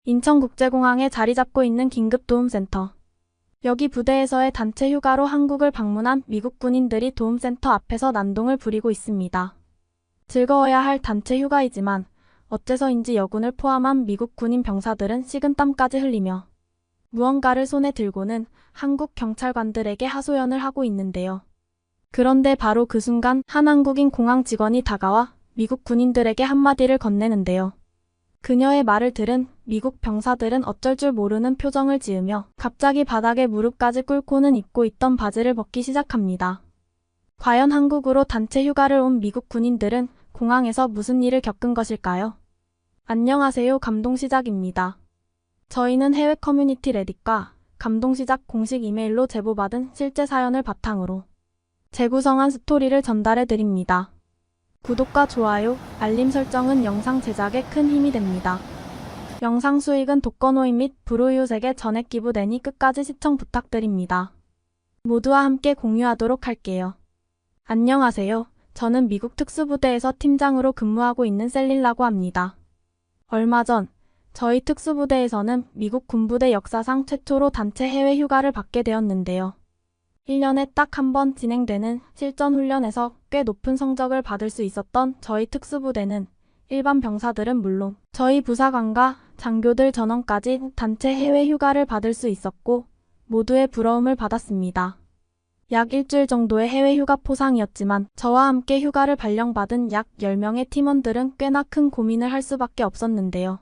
인천국제공항에 자리 잡고 있는 긴급도움센터. 여기 부대에서의 단체 휴가로 한국을 방문한 미국 군인들이 도움센터 앞에서 난동을 부리고 있습니다. 즐거워야 할 단체 휴가이지만 어째서인지 여군을 포함한 미국 군인 병사들은 식은땀까지 흘리며 무언가를 손에 들고는 한국 경찰관들에게 하소연을 하고 있는데요. 그런데 바로 그 순간 한 한국인 공항 직원이 다가와 미국 군인들에게 한마디를 건네는데요. 그녀의 말을 들은 미국 병사들은 어쩔 줄 모르는 표정을 지으며 갑자기 바닥에 무릎까지 꿇고는 입고 있던 바지를 벗기 시작합니다. 과연 한국으로 단체 휴가를 온 미국 군인들은 공항에서 무슨 일을 겪은 것일까요? 안녕하세요, 감동시작입니다. 저희는 해외 커뮤니티 레딧과 감동시작 공식 이메일로 제보받은 실제 사연을 바탕으로 재구성한 스토리를 전달해드립니다. 구독과 좋아요, 알림 설정은 영상 제작에 큰 힘이 됩니다. 영상 수익은 독거노인 및 불우이웃에게 전액 기부되니 끝까지 시청 부탁드립니다. 모두와 함께 공유하도록 할게요. 안녕하세요. 저는 미국 특수부대에서 팀장으로 근무하고 있는 셀린라고 합니다. 얼마 전 저희 특수부대에서는 미국 군부대 역사상 최초로 단체 해외 휴가를 받게 되었는데요. 1년에 딱 한 번 진행되는 실전 훈련에서 꽤 높은 성적을 받을 수 있었던 저희 특수부대는 일반 병사들은 물론 저희 부사관과 장교들 전원까지 단체 해외 휴가를 받을 수 있었고 모두의 부러움을 받았습니다. 약 일주일 정도의 해외 휴가 포상이었지만 저와 함께 휴가를 발령받은 약 10명의 팀원들은 꽤나 큰 고민을 할 수밖에 없었는데요.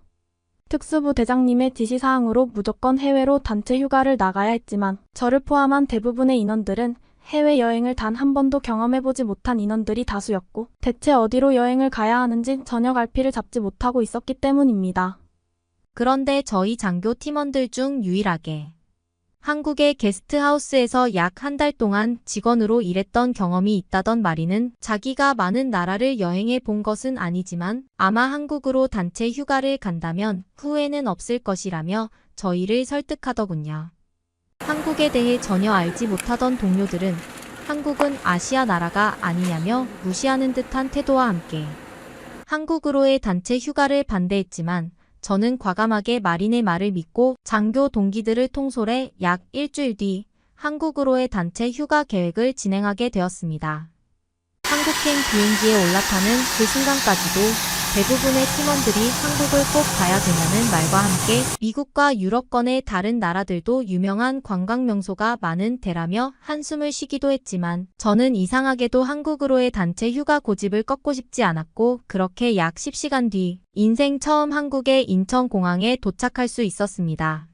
특수부 대장님의 지시사항으로 무조건 해외로 단체 휴가를 나가야 했지만 저를 포함한 대부분의 인원들은 해외여행을 단 한 번도 경험해보지 못한 인원들이 다수였고 대체 어디로 여행을 가야 하는지 전혀 갈피를 잡지 못하고 있었기 때문입니다. 그런데 저희 장교 팀원들 중 유일하게 한국의 게스트하우스에서 약 한 달 동안 직원으로 일했던 경험이 있다던 마리는 자기가 많은 나라를 여행해 본 것은 아니지만 아마 한국으로 단체 휴가를 간다면 후회는 없을 것이라며 저희를 설득하더군요. 한국에 대해 전혀 알지 못하던 동료들은 한국은 아시아 나라가 아니냐며 무시하는 듯한 태도와 함께 한국으로의 단체 휴가를 반대했지만 저는 과감하게 마린의 말을 믿고 장교 동기들을 통솔해 약 일주일 뒤 한국으로의 단체 휴가 계획을 진행하게 되었습니다. 한국행 비행기에 올라타는 그 순간까지도 대부분의 팀원들이 한국을 꼭 가야 된다는 말과 함께 미국과 유럽권의 다른 나라들도 유명한 관광 명소가 많은 데라며 한숨을 쉬기도 했지만 저는 이상하게도 한국으로의 단체 휴가 고집을 꺾고 싶지 않았고 그렇게 약 10시간 뒤 인생 처음 한국의 인천공항에 도착할 수 있었습니다.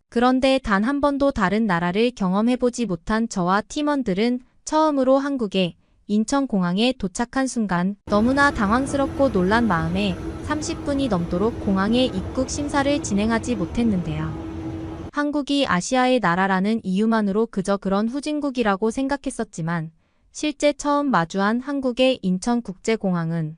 그런데 단 한 번도 다른 나라를 경험해보지 못한 저와 팀원들은 처음으로 한국에 인천공항에 도착한 순간 너무나 당황스럽고 놀란 마음에 30분이 넘도록 공항의 입국 심사를 진행하지 못했는데요. 한국이 아시아의 나라라는 이유만으로 그저 그런 후진국이라고 생각했었지만 실제 처음 마주한 한국의 인천국제공항은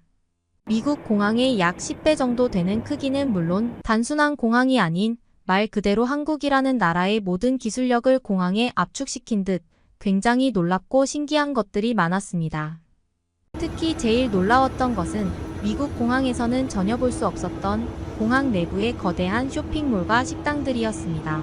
미국 공항의 약 10배 정도 되는 크기는 물론 단순한 공항이 아닌 말 그대로 한국이라는 나라의 모든 기술력을 공항에 압축시킨 듯 굉장히 놀랍고 신기한 것들이 많았습니다. 특히 제일 놀라웠던 것은 미국 공항에서는 전혀 볼 수 없었던 공항 내부의 거대한 쇼핑몰과 식당들이었습니다.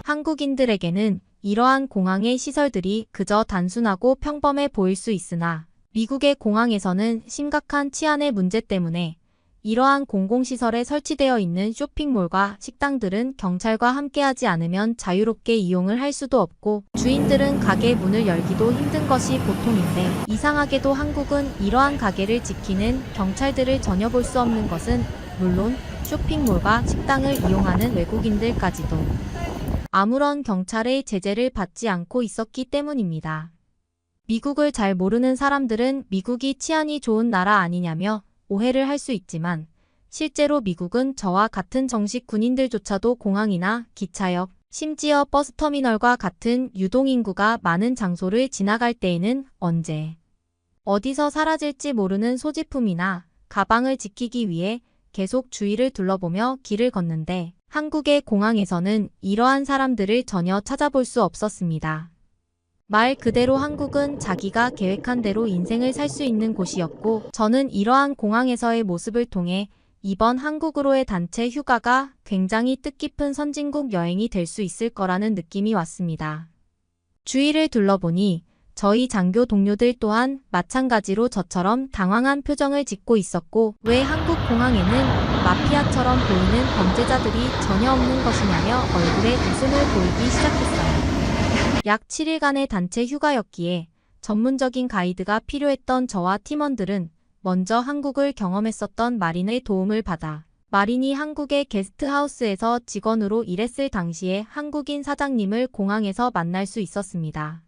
한국인들에게는 이러한 공항의 시설들이 그저 단순하고 평범해 보일 수 있으나 미국의 공항에서는 심각한 치안의 문제 때문에 이러한 공공시설에 설치되어 있는 쇼핑몰과 식당들은 경찰과 함께하지 않으면 자유롭게 이용을 할 수도 없고 주인들은 가게 문을 열기도 힘든 것이 보통인데 이상하게도 한국은 이러한 가게를 지키는 경찰들을 전혀 볼 수 없는 것은 물론 쇼핑몰과 식당을 이용하는 외국인들까지도 아무런 경찰의 제재를 받지 않고 있었기 때문입니다. 미국을 잘 모르는 사람들은 미국이 치안이 좋은 나라 아니냐며 오해를 할 수 있지만 실제로 미국은 저와 같은 정식 군인들조차도 공항이나 기차역, 심지어 버스터미널과 같은 유동인구가 많은 장소를 지나갈 때에는 언제 어디서 사라질지 모르는 소지품이나 가방을 지키기 위해 계속 주위를 둘러보며 길을 걷는데 한국의 공항에서는 이러한 사람들을 전혀 찾아볼 수 없었습니다. 말 그대로 한국은 자기가 계획한 대로 인생을 살 수 있는 곳이었고 저는 이러한 공항에서의 모습을 통해 이번 한국으로의 단체 휴가가 굉장히 뜻깊은 선진국 여행이 될 수 있을 거라는 느낌이 왔습니다. 주위를 둘러보니 저희 장교 동료들 또한 마찬가지로 저처럼 당황한 표정을 짓고 있었고, 왜 한국 공항에는 마피아처럼 보이는 범죄자들이 전혀 없는 것이냐며 얼굴에 웃음을 보이기 시작했어요. 약 7일간의 단체 휴가였기에 전문적인 가이드가 필요했던 저와 팀원들은 먼저 한국을 경험했었던 마린의 도움을 받아 마린이 한국의 게스트하우스에서 직원으로 일했을 당시에 한국인 사장님을 공항에서 만날 수 있었습니다.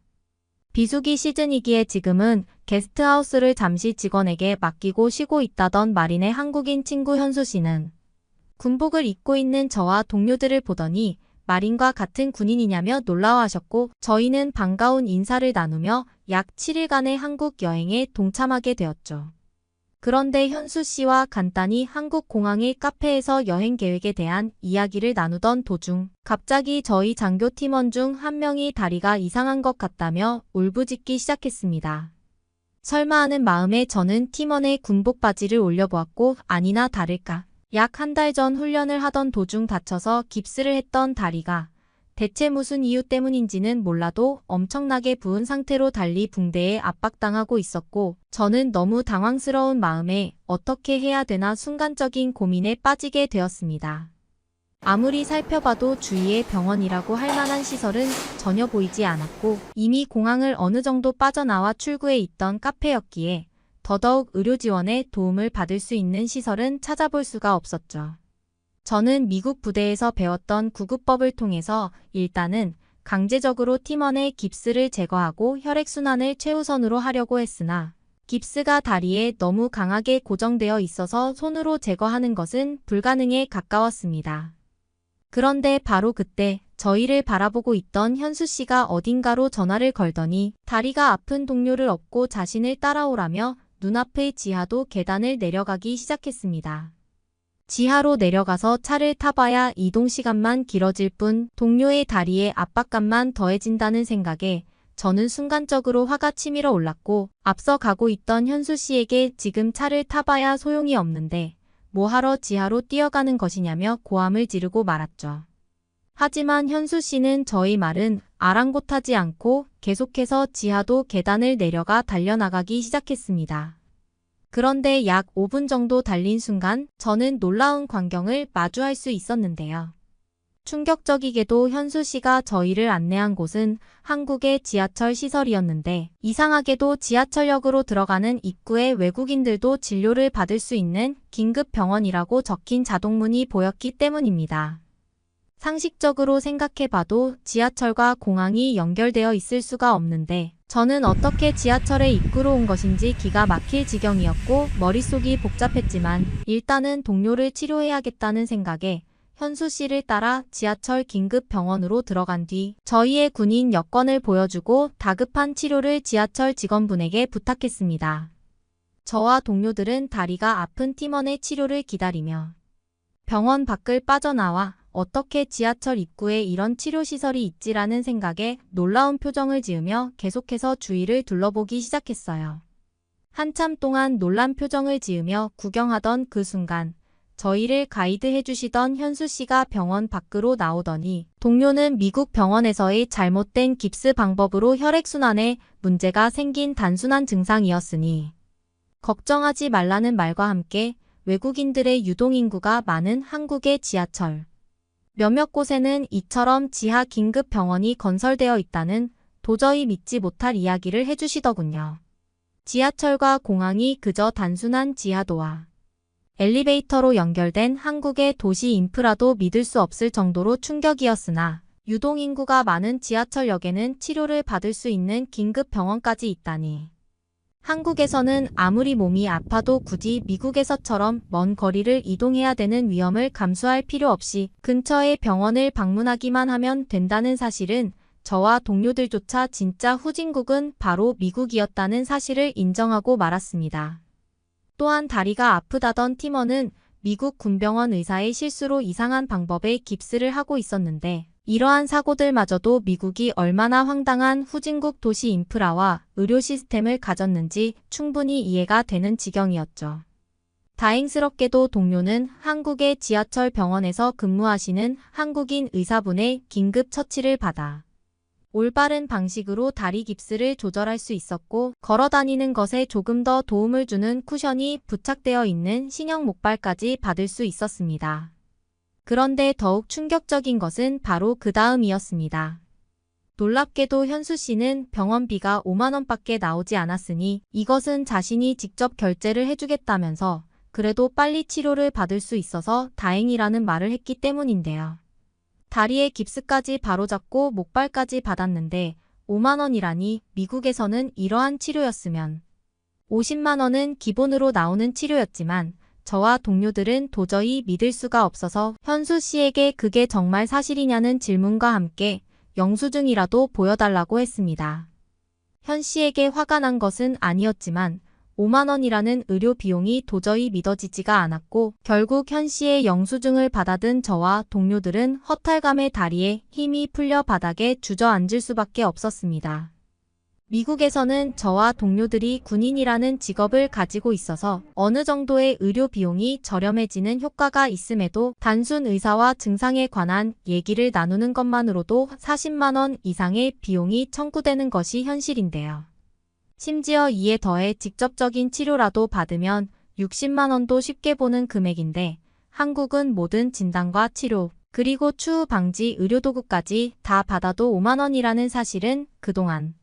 비수기 시즌이기에 지금은 게스트하우스를 잠시 직원에게 맡기고 쉬고 있다던 마린의 한국인 친구 현수 씨는 군복을 입고 있는 저와 동료들을 보더니 마린과 같은 군인이냐며 놀라워하셨고, 저희는 반가운 인사를 나누며 약 7일간의 한국 여행에 동참하게 되었죠. 그런데 현수 씨와 간단히 한국 공항의 카페에서 여행 계획에 대한 이야기를 나누던 도중 갑자기 저희 장교 팀원 중 한 명이 다리가 이상한 것 같다며 울부짖기 시작했습니다. 설마 하는 마음에 저는 팀원의 군복 바지를 올려보았고, 아니나 다를까 약 한 달 전 훈련을 하던 도중 다쳐서 깁스를 했던 다리가 대체 무슨 이유 때문인지는 몰라도 엄청나게 부은 상태로 달리 붕대에 압박당하고 있었고, 저는 너무 당황스러운 마음에 어떻게 해야 되나 순간적인 고민에 빠지게 되었습니다. 아무리 살펴봐도 주위에 병원이라고 할 만한 시설은 전혀 보이지 않았고, 이미 공항을 어느 정도 빠져나와 출구에 있던 카페였기에 더더욱 의료 지원의 도움을 받을 수 있는 시설은 찾아볼 수가 없었죠. 저는 미국 부대에서 배웠던 구급법을 통해서 일단은 강제적으로 팀원의 깁스를 제거하고 혈액순환을 최우선으로 하려고 했으나, 깁스가 다리에 너무 강하게 고정되어 있어서 손으로 제거하는 것은 불가능에 가까웠습니다. 그런데 바로 그때 저희를 바라보고 있던 현수 씨가 어딘가로 전화를 걸더니 다리가 아픈 동료를 업고 자신을 따라오라며 눈앞의 지하도 계단을 내려가기 시작했습니다. 지하로 내려가서 차를 타봐야 이동 시간만 길어질 뿐 동료의 다리에 압박감만 더해진다는 생각에 저는 순간적으로 화가 치밀어 올랐고, 앞서 가고 있던 현수 씨에게 지금 차를 타봐야 소용이 없는데 뭐하러 지하로 뛰어가는 것이냐며 고함을 지르고 말았죠. 하지만 현수 씨는 저의 말은 아랑곳하지 않고 계속해서 지하도 계단을 내려가 달려나가기 시작했습니다. 그런데 약 5분 정도 달린 순간 저는 놀라운 광경을 마주할 수 있었는데요. 충격적이게도 현수 씨가 저희를 안내한 곳은 한국의 지하철 시설이었는데, 이상하게도 지하철역으로 들어가는 입구에 외국인들도 진료를 받을 수 있는 긴급병원이라고 적힌 자동문이 보였기 때문입니다. 상식적으로 생각해봐도 지하철과 공항이 연결되어 있을 수가 없는데, 저는 어떻게 지하철의 입구로 온 것인지 기가 막힐 지경이었고 머릿속이 복잡했지만 일단은 동료를 치료해야겠다는 생각에 현수 씨를 따라 지하철 긴급병원으로 들어간 뒤 저희의 군인 여권을 보여주고 다급한 치료를 지하철 직원분에게 부탁했습니다. 저와 동료들은 다리가 아픈 팀원의 치료를 기다리며 병원 밖을 빠져나와 어떻게 지하철 입구에 이런 치료시설이 있지라는 생각에 놀라운 표정을 지으며 계속해서 주위를 둘러보기 시작했어요. 한참 동안 놀란 표정을 지으며 구경하던 그 순간 저희를 가이드해 주시던 현수 씨가 병원 밖으로 나오더니 동료는 미국 병원에서의 잘못된 깁스 방법으로 혈액순환에 문제가 생긴 단순한 증상이었으니 걱정하지 말라는 말과 함께 외국인들의 유동인구가 많은 한국의 지하철 몇몇 곳에는 이처럼 지하 긴급병원이 건설되어 있다는 도저히 믿지 못할 이야기를 해주시더군요. 지하철과 공항이 그저 단순한 지하도와 엘리베이터로 연결된 한국의 도시 인프라도 믿을 수 없을 정도로 충격이었으나, 유동인구가 많은 지하철역에는 치료를 받을 수 있는 긴급병원까지 있다니. 한국에서는 아무리 몸이 아파도 굳이 미국에서처럼 먼 거리를 이동해야 되는 위험을 감수할 필요 없이 근처의 병원을 방문하기만 하면 된다는 사실은 저와 동료들조차 진짜 후진국은 바로 미국이었다는 사실을 인정하고 말았습니다. 또한 다리가 아프다던 팀원은 미국 군병원 의사의 실수로 이상한 방법의 깁스를 하고 있었는데, 이러한 사고들마저도 미국이 얼마나 황당한 후진국 도시 인프라와 의료 시스템을 가졌는지 충분히 이해가 되는 지경이었죠. 다행스럽게도 동료는 한국의 지하철 병원에서 근무하시는 한국인 의사분의 긴급 처치를 받아 올바른 방식으로 다리 깁스를 조절할 수 있었고, 걸어 다니는 것에 조금 더 도움을 주는 쿠션이 부착되어 있는 신형 목발까지 받을 수 있었습니다. 그런데 더욱 충격적인 것은 바로 그 다음이었습니다. 놀랍게도 현수 씨는 병원비가 5만 원밖에 나오지 않았으니 이것은 자신이 직접 결제를 해주겠다면서 그래도 빨리 치료를 받을 수 있어서 다행이라는 말을 했기 때문인데요. 다리에 깁스까지 바로잡고 목발까지 받았는데 5만 원이라니 미국에서는 이러한 치료였으면 50만 원은 기본으로 나오는 치료였지만 저와 동료들은 도저히 믿을 수가 없어서 현수 씨에게 그게 정말 사실이냐는 질문과 함께 영수증이라도 보여달라고 했습니다. 현 씨에게 화가 난 것은 아니었지만 5만 원이라는 의료 비용이 도저히 믿어지지가 않았고 결국 현 씨의 영수증을 받아든 저와 동료들은 허탈감에 다리에 힘이 풀려 바닥에 주저앉을 수밖에 없었습니다. 미국에서는 저와 동료들이 군인이라는 직업을 가지고 있어서 어느 정도의 의료 비용이 저렴해지는 효과가 있음에도 단순 의사와 증상에 관한 얘기를 나누는 것만으로도 40만 원 이상의 비용이 청구되는 것이 현실인데요. 심지어 이에 더해 직접적인 치료라도 받으면 60만 원도 쉽게 보는 금액인데 한국은 모든 진단과 치료, 그리고 추후 방지 의료도구까지 다 받아도 5만 원이라는 사실은 그동안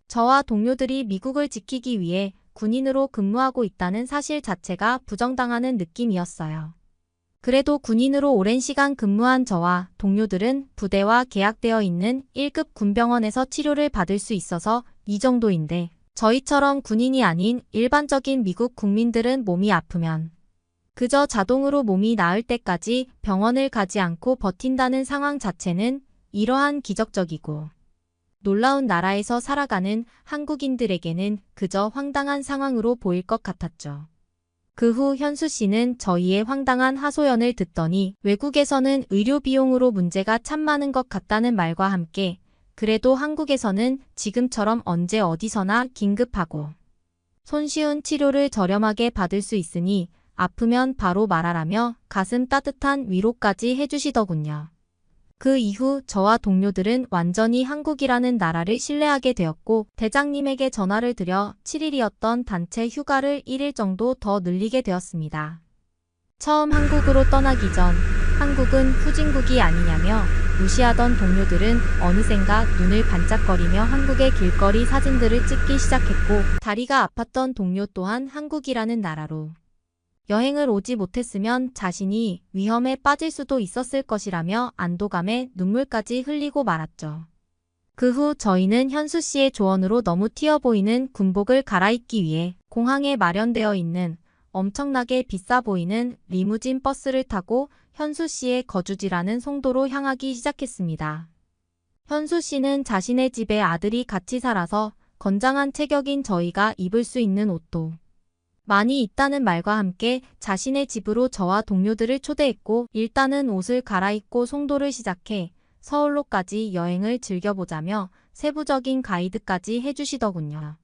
저와 동료들이 미국을 지키기 위해 군인으로 근무하고 있다는 사실 자체가 부정당하는 느낌이었어요. 그래도 군인으로 오랜 시간 근무한 저와 동료들은 부대와 계약되어 있는 1급 군병원에서 치료를 받을 수 있어서 이 정도인데 저희처럼 군인이 아닌 일반적인 미국 국민들은 몸이 아프면 그저 자동으로 몸이 나을 때까지 병원을 가지 않고 버틴다는 상황 자체는 이러한 기적적이고 놀라운 나라에서 살아가는 한국인들에게는 그저 황당한 상황으로 보일 것 같았죠. 그 후 현수 씨는 저희의 황당한 하소연을 듣더니 외국에서는 의료 비용으로 문제가 참 많은 것 같다는 말과 함께 그래도 한국에서는 지금처럼 언제 어디서나 긴급하고 손쉬운 치료를 저렴하게 받을 수 있으니 아프면 바로 말하라며 가슴 따뜻한 위로까지 해주시더군요. 그 이후 저와 동료들은 완전히 한국이라는 나라를 신뢰하게 되었고 대장님에게 전화를 드려 7일이었던 단체 휴가를 1일 정도 더 늘리게 되었습니다. 처음 한국으로 떠나기 전 한국은 후진국이 아니냐며 무시하던 동료들은 어느샌가 눈을 반짝거리며 한국의 길거리 사진들을 찍기 시작했고 다리가 아팠던 동료 또한 한국이라는 나라로 여행을 오지 못했으면 자신이 위험에 빠질 수도 있었을 것이라며 안도감에 눈물까지 흘리고 말았죠. 그 후 저희는 현수 씨의 조언으로 너무 튀어 보이는 군복을 갈아입기 위해 공항에 마련되어 있는 엄청나게 비싸 보이는 리무진 버스를 타고 현수 씨의 거주지라는 송도로 향하기 시작했습니다. 현수 씨는 자신의 집에 아들이 같이 살아서 건장한 체격인 저희가 입을 수 있는 옷도 많이 있다는 말과 함께 자신의 집으로 저와 동료들을 초대했고 일단은 옷을 갈아입고 송도를 시작해 서울로까지 여행을 즐겨보자며 세부적인 가이드까지 해주시더군요.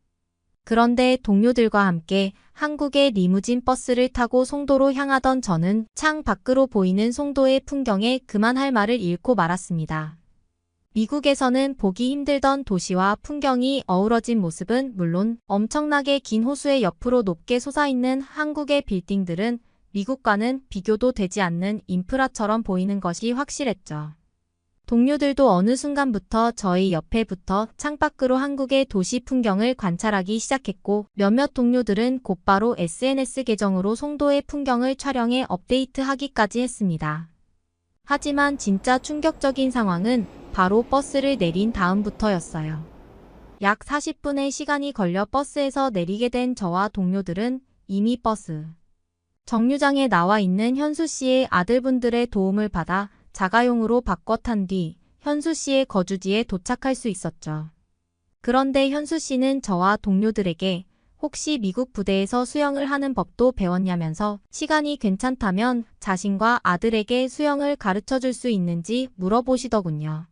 그런데 동료들과 함께 한국의 리무진 버스를 타고 송도로 향하던 저는 창 밖으로 보이는 송도의 풍경에 그만할 말을 잃고 말았습니다. 미국에서는 보기 힘들던 도시와 풍경이 어우러진 모습은 물론 엄청나게 긴 호수의 옆으로 높게 솟아있는 한국의 빌딩들은 미국과는 비교도 되지 않는 인프라처럼 보이는 것이 확실했죠. 동료들도 어느 순간부터 저희 옆에 붙어 창밖으로 한국의 도시 풍경을 관찰하기 시작했고 몇몇 동료들은 곧바로 SNS 계정으로 송도의 풍경을 촬영해 업데이트하기까지 했습니다. 하지만 진짜 충격적인 상황은 바로 버스를 내린 다음부터였어요. 약 40분의 시간이 걸려 버스에서 내리게 된 저와 동료들은 이미 버스 정류장에 나와 있는 현수 씨의 아들분들의 도움을 받아 자가용으로 바꿔 탄 뒤 현수 씨의 거주지에 도착할 수 있었죠. 그런데 현수 씨는 저와 동료들에게 혹시 미국 부대에서 수영을 하는 법도 배웠냐면서 시간이 괜찮다면 자신과 아들에게 수영을 가르쳐 줄 수 있는지 물어보시더군요.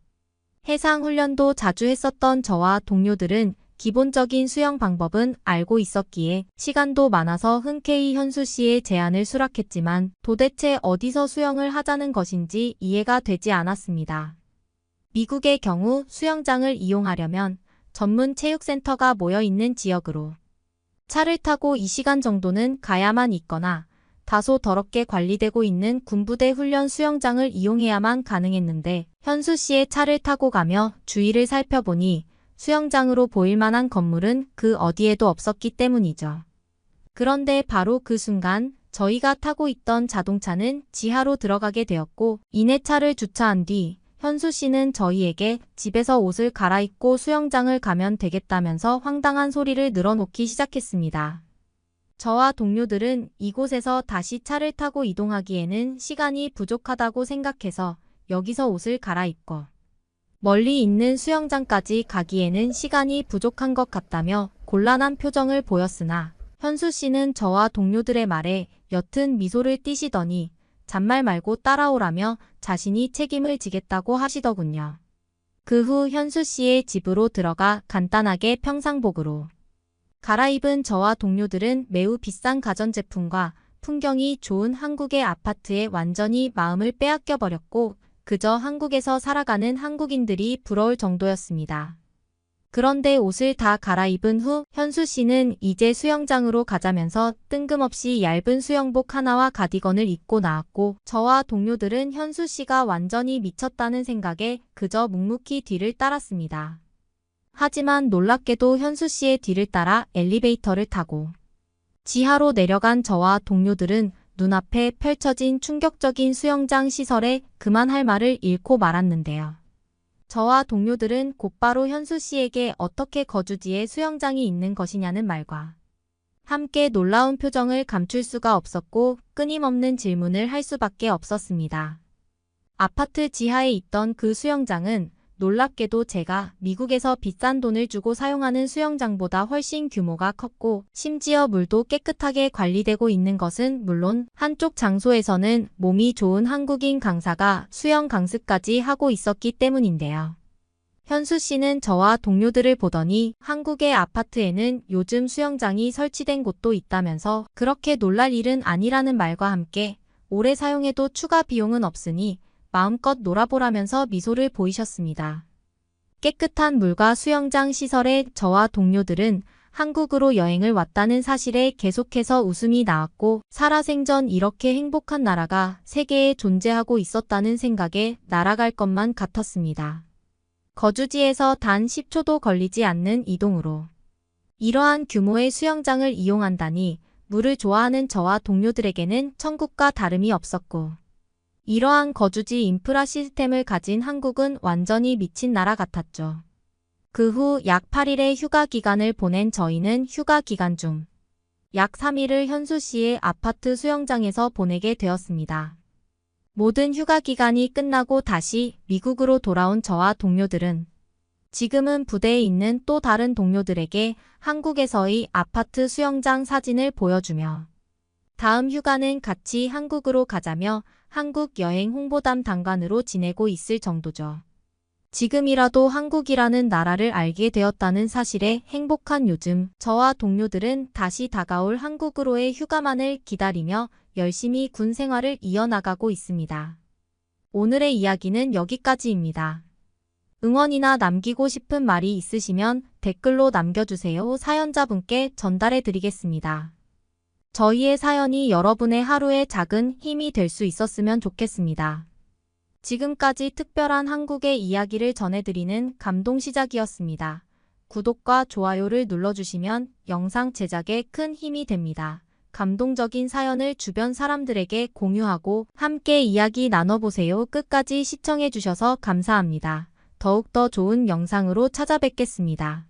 해상 훈련도 자주 했었던 저와 동료들은 기본적인 수영 방법은 알고 있었기에 시간도 많아서 흔쾌히 현수 씨의 제안을 수락했지만 도대체 어디서 수영을 하자는 것인지 이해가 되지 않았습니다. 미국의 경우 수영장을 이용하려면 전문 체육센터가 모여 있는 지역으로 차를 타고 2시간 정도는 가야만 있거나 다소 더럽게 관리되고 있는 군부대 훈련 수영장을 이용해야만 가능했는데 현수 씨의 차를 타고 가며 주위를 살펴보니 수영장으로 보일 만한 건물은 그 어디에도 없었기 때문이죠. 그런데 바로 그 순간 저희가 타고 있던 자동차는 지하로 들어가게 되었고 이내 차를 주차한 뒤 현수 씨는 저희에게 집에서 옷을 갈아입고 수영장을 가면 되겠다면서 황당한 소리를 늘어놓기 시작했습니다. 저와 동료들은 이곳에서 다시 차를 타고 이동하기에는 시간이 부족하다고 생각해서 여기서 옷을 갈아입고 멀리 있는 수영장까지 가기에는 시간이 부족한 것 같다며 곤란한 표정을 보였으나 현수 씨는 저와 동료들의 말에 옅은 미소를 띠시더니 잔말 말고 따라오라며 자신이 책임을 지겠다고 하시더군요. 그 후 현수 씨의 집으로 들어가 간단하게 평상복으로 갈아입은 저와 동료들은 매우 비싼 가전제품과 풍경이 좋은 한국의 아파트에 완전히 마음을 빼앗겨 버렸고 그저 한국에서 살아가는 한국인들이 부러울 정도였습니다. 그런데 옷을 다 갈아입은 후 현수 씨는 이제 수영장으로 가자면서 뜬금없이 얇은 수영복 하나와 가디건을 입고 나왔고 저와 동료들은 현수 씨가 완전히 미쳤다는 생각에 그저 묵묵히 뒤를 따랐습니다. 하지만 놀랍게도 현수 씨의 뒤를 따라 엘리베이터를 타고 지하로 내려간 저와 동료들은 눈앞에 펼쳐진 충격적인 수영장 시설에 그만할 말을 잃고 말았는데요. 저와 동료들은 곧바로 현수 씨에게 어떻게 거주지에 수영장이 있는 것이냐는 말과 함께 놀라운 표정을 감출 수가 없었고 끊임없는 질문을 할 수밖에 없었습니다. 아파트 지하에 있던 그 수영장은 놀랍게도 제가 미국에서 비싼 돈을 주고 사용하는 수영장보다 훨씬 규모가 컸고 심지어 물도 깨끗하게 관리되고 있는 것은 물론 한쪽 장소에서는 몸이 좋은 한국인 강사가 수영 강습까지 하고 있었기 때문인데요. 현수 씨는 저와 동료들을 보더니 한국의 아파트에는 요즘 수영장이 설치된 곳도 있다면서 그렇게 놀랄 일은 아니라는 말과 함께 오래 사용해도 추가 비용은 없으니 마음껏 놀아보라면서 미소를 보이셨습니다. 깨끗한 물과 수영장 시설에 저와 동료들은 한국으로 여행을 왔다는 사실에 계속해서 웃음이 나왔고 살아생전 이렇게 행복한 나라가 세계에 존재하고 있었다는 생각에 날아갈 것만 같았습니다. 거주지에서 단 10초도 걸리지 않는 이동으로 이러한 규모의 수영장을 이용한다니 물을 좋아하는 저와 동료들에게는 천국과 다름이 없었고 이러한 거주지 인프라 시스템을 가진 한국은 완전히 미친 나라 같았죠. 그 후 약 8일의 휴가 기간을 보낸 저희는 휴가 기간 중 약 3일을 현수 씨의 아파트 수영장에서 보내게 되었습니다. 모든 휴가 기간이 끝나고 다시 미국으로 돌아온 저와 동료들은 지금은 부대에 있는 또 다른 동료들에게 한국에서의 아파트 수영장 사진을 보여주며 다음 휴가는 같이 한국으로 가자며 한국 여행 홍보담 단관으로 지내고 있을 정도죠. 지금이라도 한국이라는 나라를 알게 되었다는 사실에 행복한 요즘 저와 동료들은 다시 다가올 한국으로의 휴가만을 기다리며 열심히 군 생활을 이어나가고 있습니다. 오늘의 이야기는 여기까지입니다. 응원이나 남기고 싶은 말이 있으시면 댓글로 남겨주세요. 사연자분께 전달해 드리겠습니다. 저희의 사연이 여러분의 하루에 작은 힘이 될 수 있었으면 좋겠습니다. 지금까지 특별한 한국의 이야기를 전해드리는 감동시작이었습니다. 구독과 좋아요를 눌러주시면 영상 제작에 큰 힘이 됩니다. 감동적인 사연을 주변 사람들에게 공유하고 함께 이야기 나눠보세요. 끝까지 시청해주셔서 감사합니다. 더욱더 좋은 영상으로 찾아뵙겠습니다.